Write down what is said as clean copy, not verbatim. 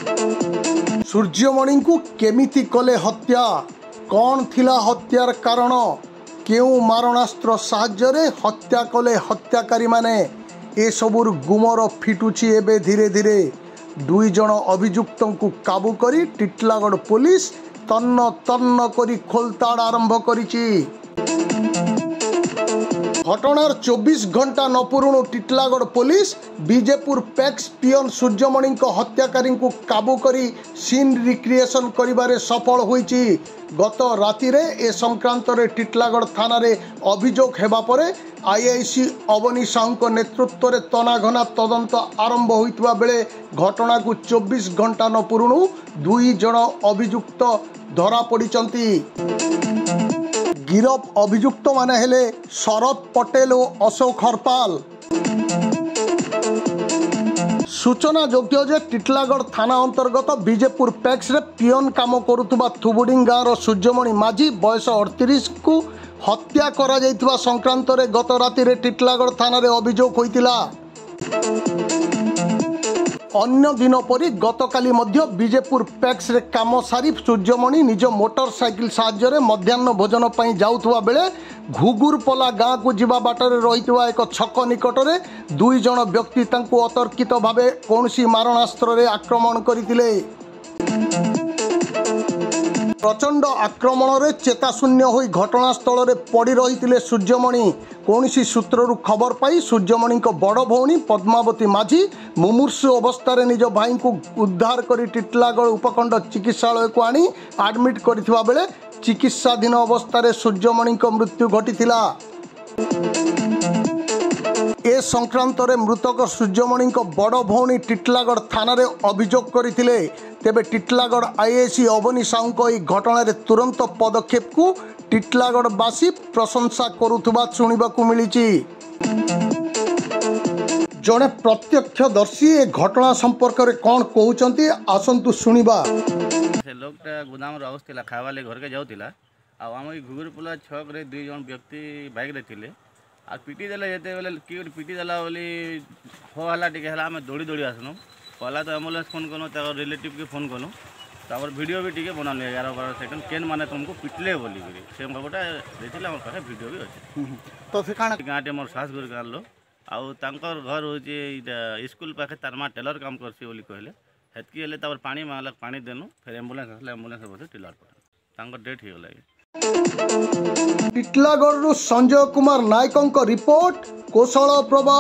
सूर्यमणि को केमिति कले हत्या, कौन थिला हत्यार कारण, केउ मारणास्त्र साहाय्य हत्या कले हत्याकारी माने, ए सबुर गुमर फिटुची एबे धीरे धीरे। 2 जण अभियुक्त को काबू करी टिटलागढ़ पुलिस तन्न तन्न करी खोलताड़ आरंभ करिछि। घटनार 24 घंटा न पुरुणु टिटलागढ़ पुलिस बीजेपुर पैक्स पियन सूर्यमणि हत्याकारी को काबू करी सीन रिक्रिएशन करिबारे सफल होईछि। गत रातिरे ए संक्रांत रे टिटलागढ़ थाना रे अभियोग हेबा परे आईआईसी अवनी साहू नेतृत्व रे तनाघना तदंत आरंभ होइतबा बेले घटना को 24 घंटा न पुरुणु 2 जण अभियुक्त धरा पड़िचंती। गिरफ अभियुक्त माने हेले शरद पटेल और अशोक हरपाल। सूचना योग्य जे टिटलागढ़ थाना अंतर्गत बीजेपुर पैक्स रे पियन काम करुवा थुबुडिंग गाँव सूर्यमणि माझी बयस 38 को हत्या करा जाइतबा संक्रांत रे गत राति रे टिटलागढ़ थाना रे अभियोग होइतिला। अन्य दिन परी गतकाली मध्य बीजेपुर पैक्स रे काम सारी सूर्यमणि निज मोटरसाइकिल साहाय्य मध्याह्न भोजन पर जाउथुवा बेले घुगुरपला गाँ को जीवा बाटर रही एक छक निकट में 2 जण व्यक्ति तांको अतर्कित भावे कौनसी मारणास्त्र रे आक्रमण करथिले। प्रचंड आक्रमण रे चेताशून्य होई घटनास्थल रे पड़ी रही सूर्यमणि। कौनसी सूत्रु खबर पाई सूर्यमणि बड़ भौणी पद्मावती माझी मुमूर्षु अवस्था निज भाई को उद्धार कर टिटलागढ़ उपखंड चिकित्सालय को आनी आडमिट करथिबा बेले चिकित्साधीन अवस्था सूर्यमणि मृत्यु घटीथिला। ए संक्रांत रे मृतक सूर्यमणि बड़ भौणी टिटलागढ़ थाना रे अभियोग करथिले। तेबे टिटलागढ़ आईआईसी अवनी साहू यह घटना रे तुरंत पदक्षेप को टिटलागढ़वासी प्रशंसा करुथुबा शुणिबाकु मिलिछि। जड़े प्रत्यक्षदर्शी ए घटना संपर्क रे कौन कहउचंती आसंतु शुणिबा। से लोकटा गोदाम रे अवस्था खावा ले घर के जाउतिला आ हम घुगुरपुला छक रे 2 जण व्यक्ति बाइक रे थिले आ पीटी देले जेते बेले की पीटी देला बोली हो हला टिके हला हम दौड़ी दौड़ी आसनु। पहला तो एम्बुलेंस फोन कनु तार रिलेटिव के फोन कनु तापर वीडियो भी टिके बनाले 11-12 सेकंड केन माने तुमको पिटले बोली करी से गोटा देथिला हमर पाखे वीडियो भी अछि। तो से काना गाँटे मोर सास गुर गाल लो आउ तांकर घर होची स्कूल पाखे तार मा टेलर काम करसी बोली कहले हेतकी हेले तापर पानी मांगला पानी देनु फिर एम्बुलेंस आसले एम्बुलेंस बसे टिलार पर तांकर डेथ ही गेला। टिटलागढ़ संजय कुमार नायक रिपोर्ट कोशल प्रभा।